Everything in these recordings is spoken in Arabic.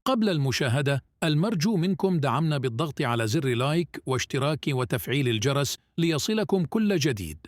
قبل المشاهدة، المرجو منكم دعمنا بالضغط على زر لايك واشتراك وتفعيل الجرس ليصلكم كل جديد.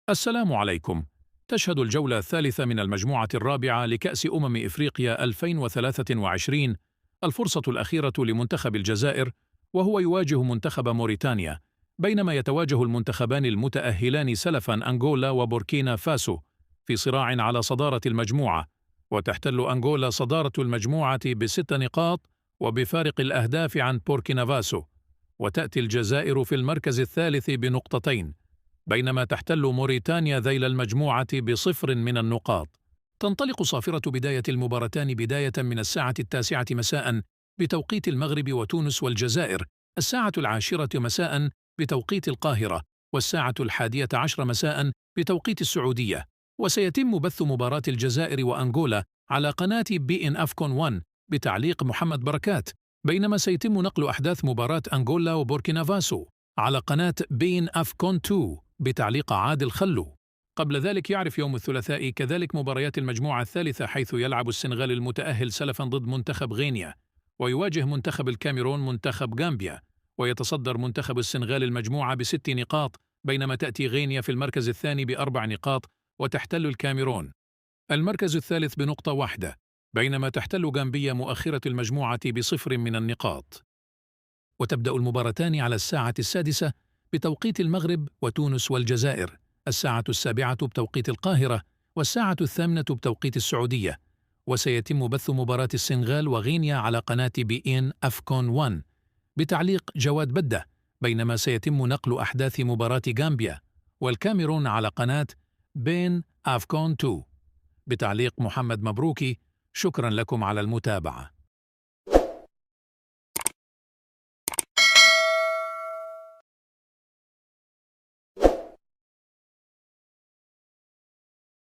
السلام عليكم. تشهد الجولة الثالثة من المجموعة الرابعة لكأس إفريقيا 2023 الفرصة الأخيرة لمنتخب الجزائر، وهو يواجه منتخب موريتانيا، بينما يتواجه المنتخبان المتأهلان سلفا أنغولا وبوركينا فاسو في صراع على صدارة المجموعة، وتحتل أنغولا صدارة المجموعة ب6 نقاط وبفارق الأهداف عن بوركينا فاسو، وتأتي الجزائر في المركز الثالث بنقطتين، بينما تحتل موريتانيا ذيل المجموعة ب0 من النقاط. تنطلق صافرة بداية المباراتان بداية من الساعة 9 مساء بتوقيت المغرب وتونس والجزائر، الساعة 10 مساء بتوقيت القاهرة، والساعة 11 مساء بتوقيت السعودية. وسيتم بث مباراة الجزائر وأنغولا على قناة بي إن أفكون 1 بتعليق محمد بركات، بينما سيتم نقل أحداث مباراة أنغولا وبوركينا فاسو على قناة بي إن أفكون 2 بتعليق عادل خلو. قبل ذلك يعرف يوم الثلاثاء كذلك مباريات المجموعة الثالثة، حيث يلعب السنغال المتأهل سلفا ضد منتخب غينيا، ويواجه منتخب الكاميرون منتخب غامبيا، ويتصدر منتخب السنغال المجموعة ب6 نقاط، بينما تأتي غينيا في المركز الثاني ب4 نقاط، وتحتل الكاميرون المركز الثالث بنقطة واحدة، بينما تحتل غامبيا مؤخرة المجموعة ب0 من النقاط. وتبدأ المباراتان على الساعة 6 بتوقيت المغرب وتونس والجزائر، الساعة 7 بتوقيت القاهرة، والساعة 8 بتوقيت السعودية. وسيتم بث مباراة السنغال وغينيا على قناة بي إن أفكون 1 بتعليق جواد بدة، بينما سيتم نقل أحداث مباراة غامبيا والكاميرون على قناة بين أفكون 2 بتعليق محمد مبروكي. شكرا لكم على المتابعة.